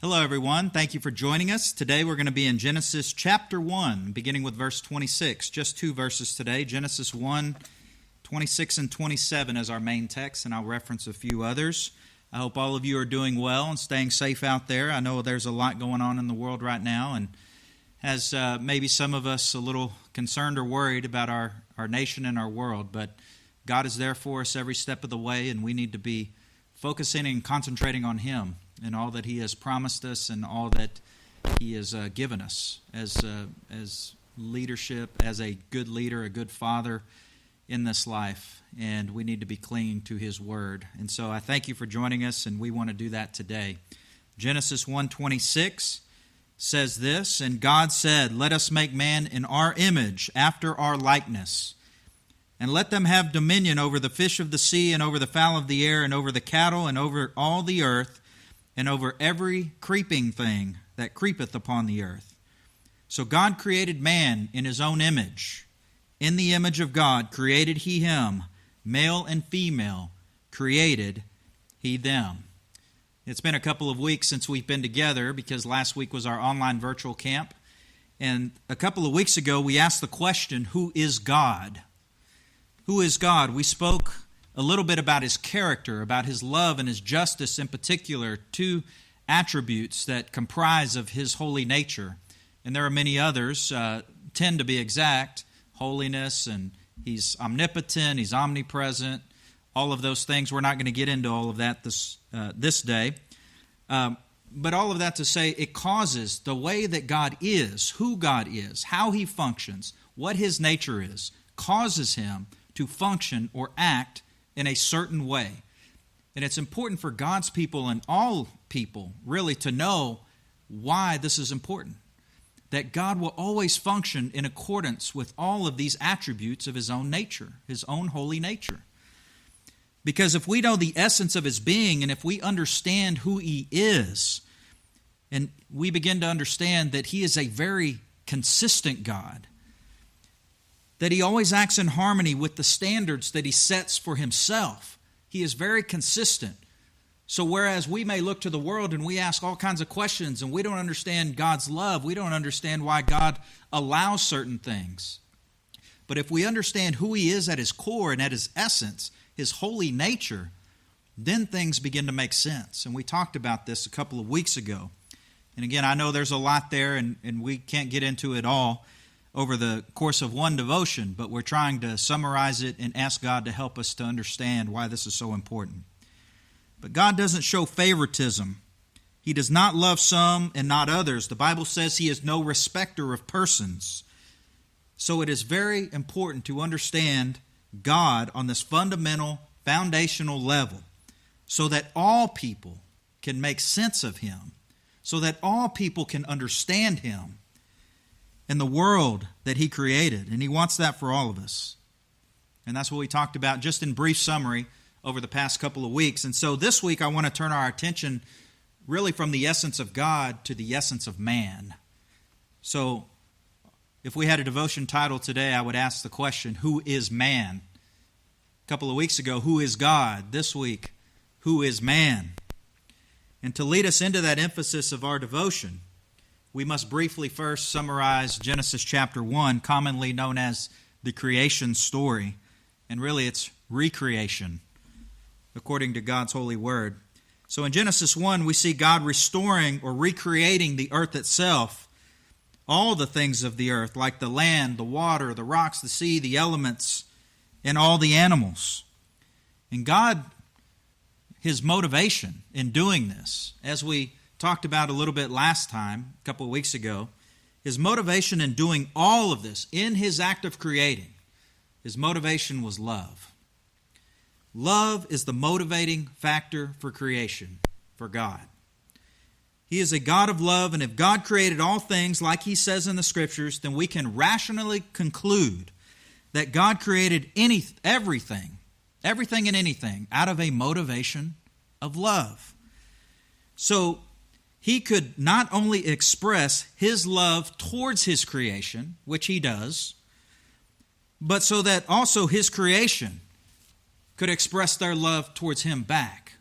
Hello, everyone. Thank you for joining us. Today we're going to be in Genesis chapter 1, beginning with verse 26. Just two verses today, Genesis 1, 26 and 27 as our main text, and I'll reference a few others. I hope all of you are doing well and staying safe out there. I know there's a lot going on in the world right now, and has maybe some of us a little concerned or worried about our nation and our world, but God is there for us every step of the way, and we need to be focusing and concentrating on Him and all that He has promised us and all that He has given us as leadership, as a good leader, a good father in this life. And we need to be clinging to His Word. And so I thank you for joining us, and we want to do that today. Genesis 1:26 says this, "And God said, Let us make man in our image, after our likeness. And let them have dominion over the fish of the sea, and over the fowl of the air, and over the cattle, and over all the earth, and over every creeping thing that creepeth upon the earth." So God created man in His own image. In the image of God created He him, male and female created He them. It's been a couple of weeks since we've been together because last week was our online virtual camp. And a couple of weeks ago we asked the question, who is God? Who is God? We spoke a little bit about His character, about His love and His justice in particular, two attributes that comprise of His holy nature. And there are many others, 10 to be exact, holiness, and He's omnipotent, He's omnipresent, all of those things. We're not going to get into all of that this day. But all of that to say, it causes the way that God is, who God is, how He functions, what His nature is, causes Him to function or act in a certain way. And it's important for God's people and all people really to know why this is important. That God will always function in accordance with all of these attributes of His own nature, His own holy nature. Because if we know the essence of His being and if we understand who He is, and we begin to understand that He is a very consistent God, that He always acts in harmony with the standards that He sets for Himself. He is very consistent. So whereas we may look to the world and we ask all kinds of questions and we don't understand God's love, we don't understand why God allows certain things. But if we understand who He is at His core and at His essence, His holy nature, then things begin to make sense. And we talked about this a couple of weeks ago. And again, I know there's a lot there and we can't get into it all over the course of one devotion, but we're trying to summarize it and ask God to help us to understand why this is so important. But God doesn't show favoritism. He does not love some and not others. The Bible says He is no respecter of persons. So it is very important to understand God on this fundamental, foundational level so that all people can make sense of Him, so that all people can understand Him and the world that He created. And He wants that for all of us. And that's what we talked about just in brief summary over the past couple of weeks. And so this week I want to turn our attention really from the essence of God to the essence of man. So if we had a devotion title today, I would ask the question, who is man? A couple of weeks ago, who is God? This week, who is man? And to lead us into that emphasis of our devotion, we must briefly first summarize Genesis chapter 1, commonly known as the creation story. And really it's recreation, according to God's holy word. So in Genesis 1, we see God restoring or recreating the earth itself, all the things of the earth, like the land, the water, the rocks, the sea, the elements, and all the animals. And God, His motivation in doing this, as we talked about a little bit last time, a couple of weeks ago, His motivation in doing all of this, in His act of creating, His motivation was love. Love is the motivating factor for creation, for God. He is a God of love, and if God created all things like He says in the Scriptures, then we can rationally conclude that God created everything and anything out of a motivation of love. So He could not only express His love towards His creation, which He does, but so that also His creation could express their love towards Him back.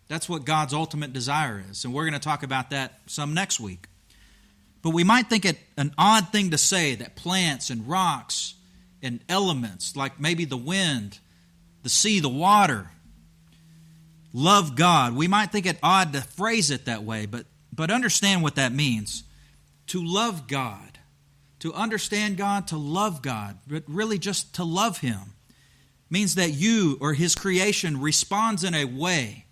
That's what God's ultimate desire is. And we're going to talk about that some next week. But we might think it an odd thing to say that plants and rocks and elements, like maybe the wind, the sea, the water, love God. We might think it odd to phrase it that way, but understand what that means. To love God, to understand God, to love God, but really just to love Him, means that you or His creation responds in a way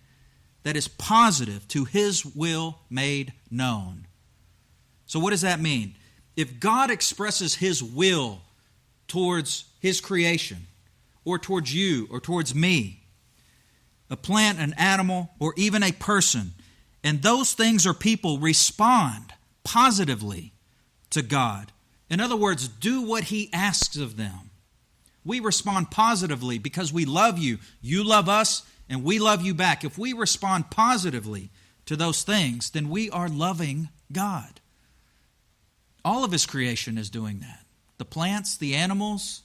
that is positive to His will made known. So what does that mean? If God expresses His will towards His creation, or towards you, or towards me, a plant, an animal, or even a person, and those things or people respond positively to God. In other words, do what He asks of them. We respond positively because we love you. You love us, and we love you back. If we respond positively to those things, then we are loving God. All of His creation is doing that. The plants, the animals,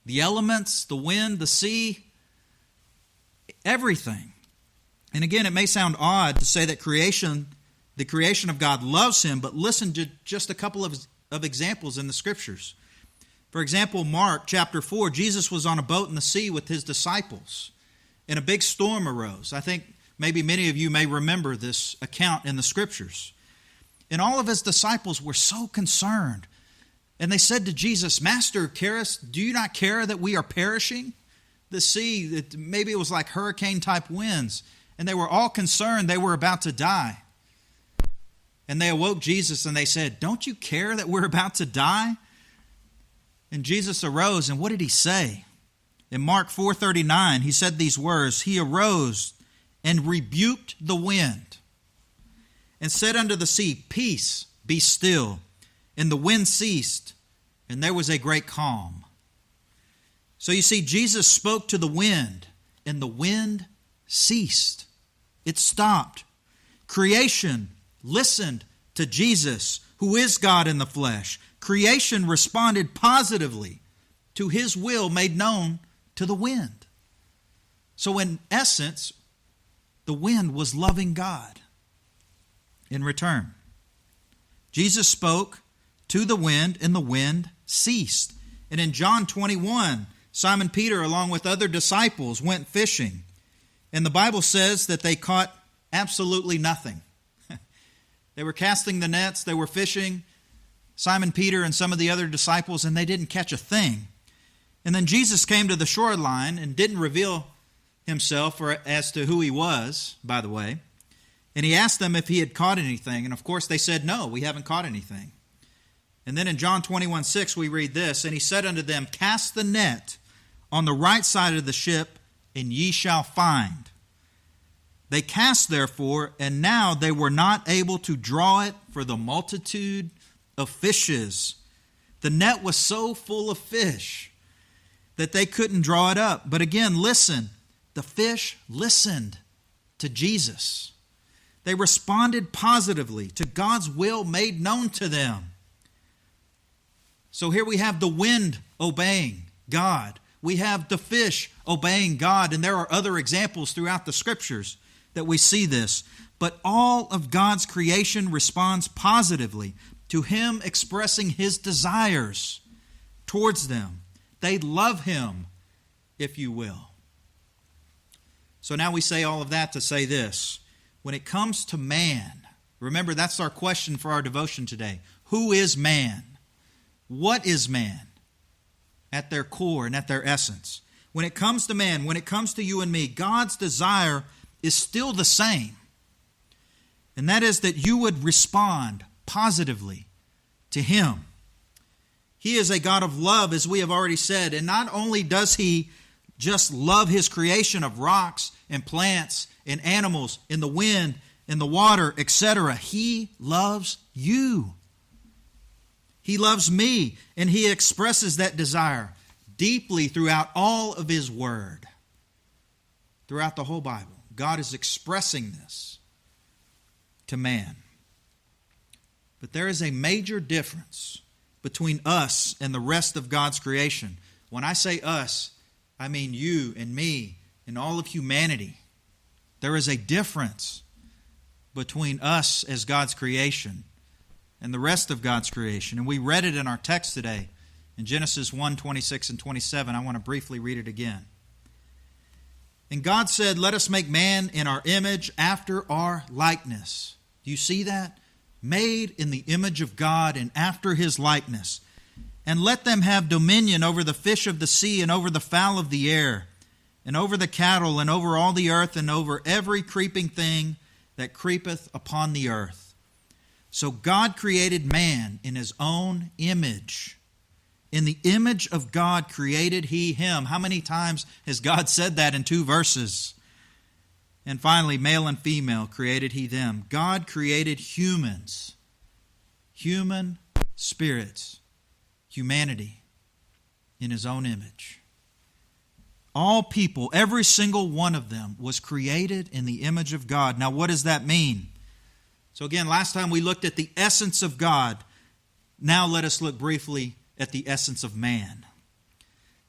the elements, the wind, the sea, everything. And again, it may sound odd to say that the creation of God loves Him, but listen to just a couple of examples in the Scriptures. For example, Mark chapter 4, Jesus was on a boat in the sea with His disciples, and a big storm arose. I think maybe many of you may remember this account in the Scriptures. And all of His disciples were so concerned. And they said to Jesus, Master, do you not care that we are perishing? The sea, maybe it was like hurricane-type winds. And they were all concerned they were about to die. And they awoke Jesus and they said, don't you care that we're about to die? And Jesus arose, and what did He say? In Mark 4:39, He said these words, He arose and rebuked the wind and said unto the sea, Peace, be still. And the wind ceased, and there was a great calm. So you see, Jesus spoke to the wind, and the wind ceased. It stopped. Creation listened to Jesus, who is God in the flesh. Creation responded positively to His will made known to the wind. So in essence, the wind was loving God in return. Jesus spoke to the wind, and the wind ceased. And in John 21, Simon Peter, along with other disciples, went fishing. And the Bible says that they caught absolutely nothing. They were casting the nets, they were fishing, Simon Peter and some of the other disciples, and they didn't catch a thing. And then Jesus came to the shoreline and didn't reveal Himself as to who He was, by the way. And He asked them if He had caught anything. And of course they said, no, we haven't caught anything. And then in John 21:6 we read this, And He said unto them, Cast the net on the right side of the ship, and ye shall find. They cast therefore, and now they were not able to draw it for the multitude of fishes. The net was so full of fish that they couldn't draw it up. But again, listen, the fish listened to Jesus. They responded positively to God's will made known to them. So here we have the wind obeying God. We have the fish obeying God, and there are other examples throughout the Scriptures that we see this. But all of God's creation responds positively to Him expressing His desires towards them. They love Him, if you will. So now we say all of that to say this. When it comes to man, remember that's our question for our devotion today. Who is man? What is man at their core and at their essence? When it comes to man, when it comes to you and me, God's desire is still the same. And that is that you would respond positively to Him. He is a God of love, as we have already said. And not only does He just love His creation of rocks and plants and animals and the wind and the water, etc. He loves you. He loves me, and He expresses that desire deeply throughout all of His Word. Throughout the whole Bible, God is expressing this to man. But there is a major difference between us and the rest of God's creation. When I say us, I mean you and me and all of humanity. There is a difference between us as God's creation and the rest of God's creation. And we read it in our text today in Genesis 1, 26 and 27. I want to briefly read it again. And God said, "Let us make man in our image after our likeness." Do you see that? Made in the image of God and after His likeness. "And let them have dominion over the fish of the sea and over the fowl of the air and over the cattle and over all the earth and over every creeping thing that creepeth upon the earth." So God created man in His own image. In the image of God created He him. How many times has God said that in 2 verses? And finally, male and female created He them. God created humans, human spirits, humanity, in His own image. All people, every single one of them, was created in the image of God. Now, what does that mean? So again, last time we looked at the essence of God. Now let us look briefly at the essence of man.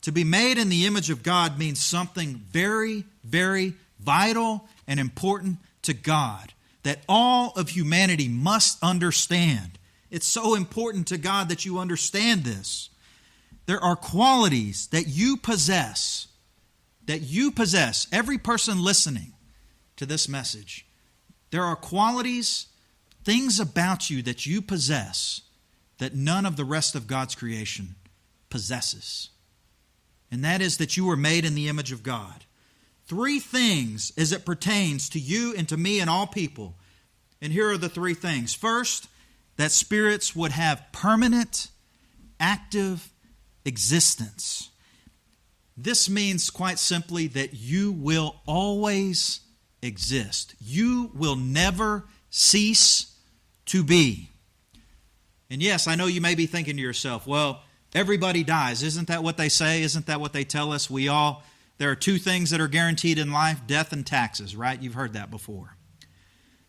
To be made in the image of God means something very, very vital and important to God that all of humanity must understand. It's so important to God that you understand this. There are qualities that you possess, every person listening to this message. There are qualities, things about you that you possess that none of the rest of God's creation possesses. And that is that you were made in the image of God. 3 things as it pertains to you and to me and all people. And here are the 3 things. First, that spirits would have permanent, active existence. This means quite simply that you will always exist. You will never cease to be. And yes, I know you may be thinking to yourself, well, everybody dies. Isn't that what they say? Isn't that what they tell us? There are 2 things that are guaranteed in life, death and taxes, right? You've heard that before.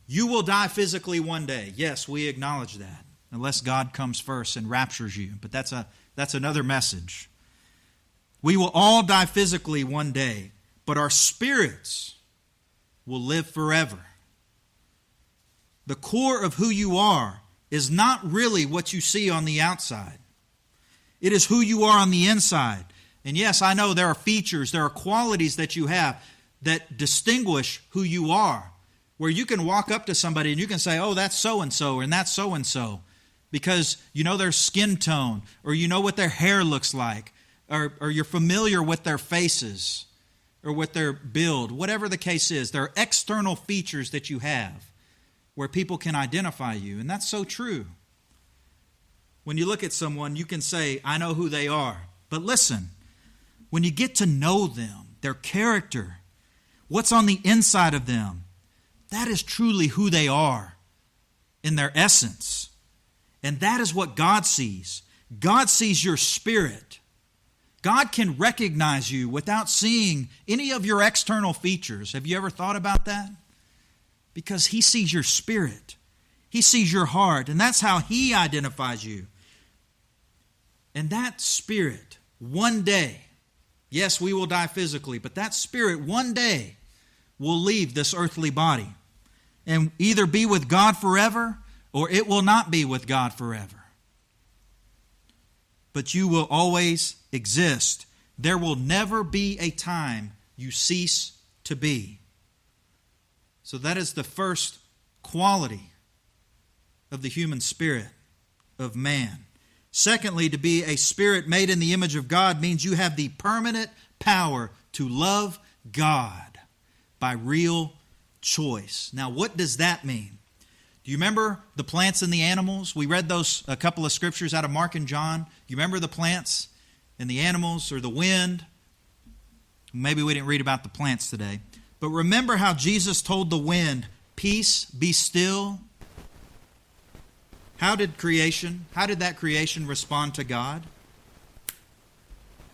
You will die physically one day. Yes, we acknowledge that, unless God comes first and raptures you. But that's another message. We will all die physically one day, but our spirits will live forever. The core of who you are is not really what you see on the outside. It is who you are on the inside. And yes, I know there are features, there are qualities that you have that distinguish who you are, where you can walk up to somebody and you can say, oh, that's so-and-so, and that's so-and-so, because you know their skin tone, or you know what their hair looks like, or you're familiar with their faces, or with their build, whatever the case is. There are external features that you have where people can identify you, and that's so true. When you look at someone, you can say, I know who they are. But listen, when you get to know them, their character, what's on the inside of them, that is truly who they are in their essence. And that is what God sees. God sees your spirit. God can recognize you without seeing any of your external features. Have you ever thought about that? Because He sees your spirit. He sees your heart, and that's how He identifies you. And that spirit, one day, yes, we will die physically, but that spirit one day will leave this earthly body and either be with God forever or it will not be with God forever. But you will always exist. There will never be a time you cease to be. So that is the first quality of the human spirit of man. Secondly, to be a spirit made in the image of God means you have the permanent power to love God by real choice. Now, what does that mean? Do you remember the plants and the animals? We read a couple of scriptures out of Mark and John. You remember the plants and the animals, or the wind? Maybe we didn't read about the plants today. But remember how Jesus told the wind, peace, be still. How did that creation respond to God?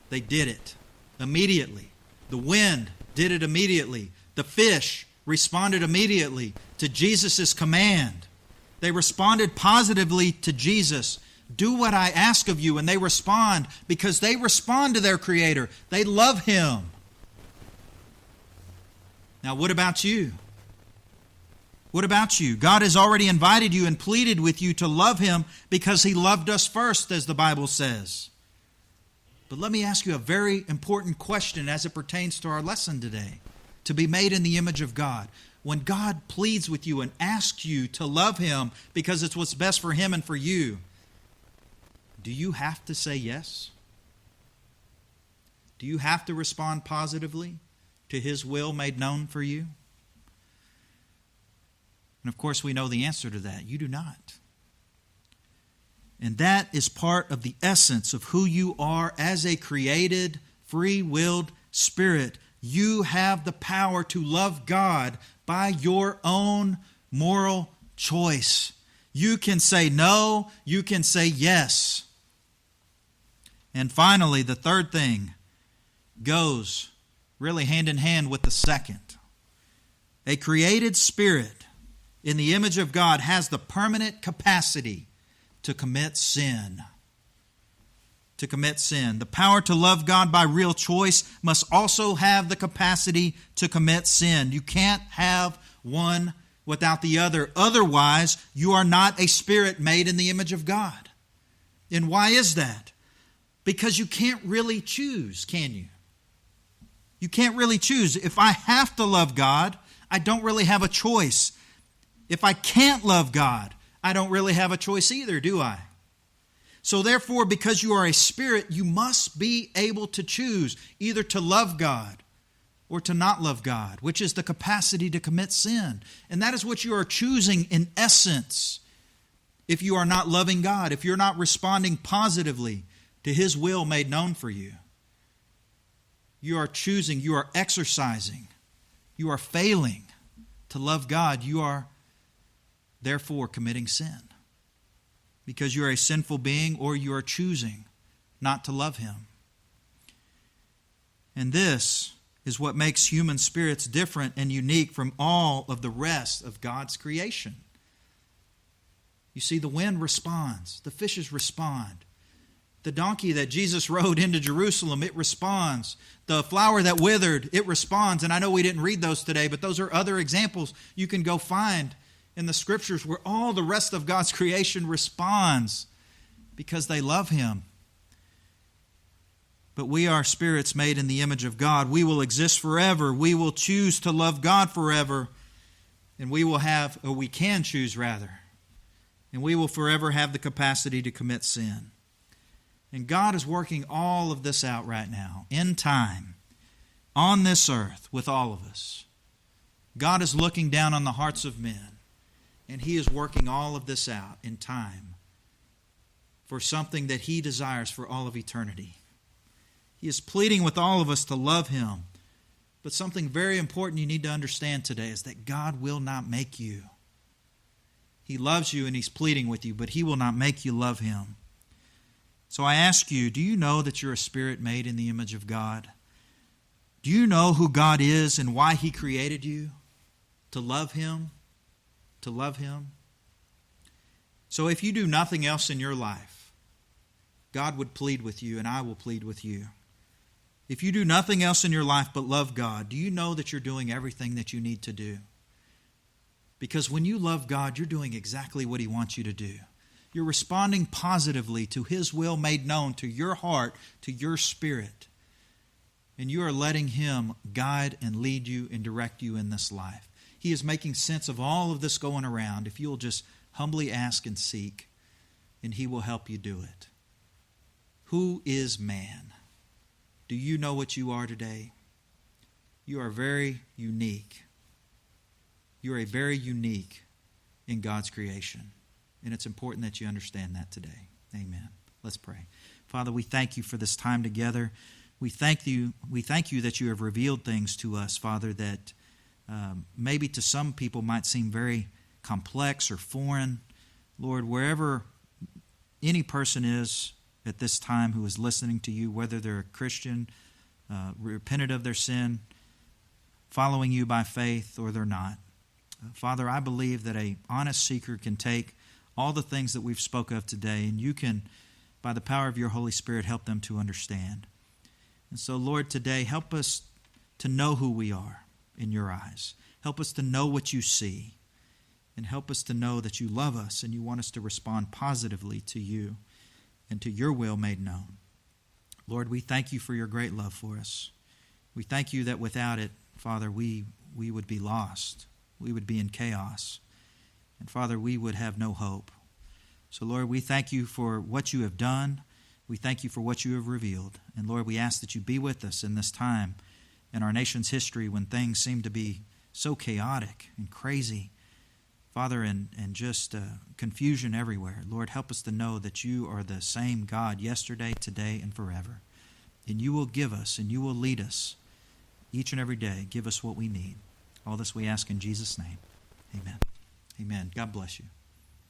They did it immediately. The wind did it immediately. The fish responded immediately to Jesus' command. They responded positively to Jesus. Do what I ask of you, and they respond because they respond to their Creator. They love Him. Now, what about you? What about you? God has already invited you and pleaded with you to love Him because He loved us first, as the Bible says. But let me ask you a very important question as it pertains to our lesson today. To be made in the image of God. When God pleads with you and asks you to love Him because it's what's best for Him and for you, do you have to say yes? Do you have to respond positively to His will made known for you? And of course we know the answer to that. You do not. And that is part of the essence of who you are as a created, free-willed spirit. You have the power to love God by your own moral choice. You can say no, you can say yes. And finally, the third thing goes really hand in hand with the second. A created spirit in the image of God has the permanent capacity to commit sin. To commit sin. The power to love God by real choice must also have the capacity to commit sin. You can't have one without the other. Otherwise, you are not a spirit made in the image of God. And why is that? Because you can't really choose, can you? You can't really choose. If I have to love God, I don't really have a choice. If I can't love God, I don't really have a choice either, do I? So therefore, because you are a spirit, you must be able to choose either to love God or to not love God, which is the capacity to commit sin. And that is what you are choosing in essence if you are not loving God, if you're not responding positively to His will made known for you. You are choosing, you are exercising, you are failing to love God. You are therefore committing sin because you are a sinful being or you are choosing not to love Him. And this is what makes human spirits different and unique from all of the rest of God's creation. You see, the wind responds, the fishes respond. The donkey that Jesus rode into Jerusalem, it responds. The flower that withered, it responds. And I know we didn't read those today, but those are other examples you can go find in the Scriptures where all the rest of God's creation responds because they love Him. But we are spirits made in the image of God. We will exist forever. We will choose to love God forever. And we can choose rather. And we will forever have the capacity to commit sin. And God is working all of this out right now, in time, on this earth with all of us. God is looking down on the hearts of men, and He is working all of this out in time for something that He desires for all of eternity. He is pleading with all of us to love Him. But something very important you need to understand today is that God will not make you. He loves you and He's pleading with you, but He will not make you love Him. So I ask you, do you know that you're a spirit made in the image of God? Do you know who God is and why He created you? To love Him? To love Him? So if you do nothing else in your life, God would plead with you and I will plead with you. If you do nothing else in your life but love God, do you know that you're doing everything that you need to do? Because when you love God, you're doing exactly what He wants you to do. You're responding positively to His will made known to your heart, to your spirit. And you are letting Him guide and lead you and direct you in this life. He is making sense of all of this going around if you'll just humbly ask and seek, and He will help you do it. Who is man? Do you know what you are today? You are very unique. You are very unique in God's creation. And it's important that you understand that today. Amen. Let's pray. Father, we thank You for this time together. We thank you that You have revealed things to us, Father, that maybe to some people might seem very complex or foreign. Lord, wherever any person is at this time who is listening to You, whether they're a Christian, repented of their sin, following You by faith, or they're not. Father, I believe that an honest seeker can take all the things that we've spoke of today, and You can, by the power of Your Holy Spirit, help them to understand. And so, Lord, today, help us to know who we are. in your eyes. Help us to know what you see, and help us to know that you love us and you want us to respond positively to you and to your will made known. Lord, we thank you for your great love for us. We thank you that without it, Father, we would be lost. We would be in chaos. And Father, we would have no hope. So Lord, we thank you for what you have done. We thank you for what you have revealed. And Lord, we ask that you be with us in this time in our nation's history when things seem to be so chaotic and crazy, Father, and just confusion everywhere. Lord, help us to know that you are the same God yesterday, today, and forever. And you will give us and you will lead us each and every day. Give us what we need. All this we ask in Jesus' name. Amen. Amen. God bless you.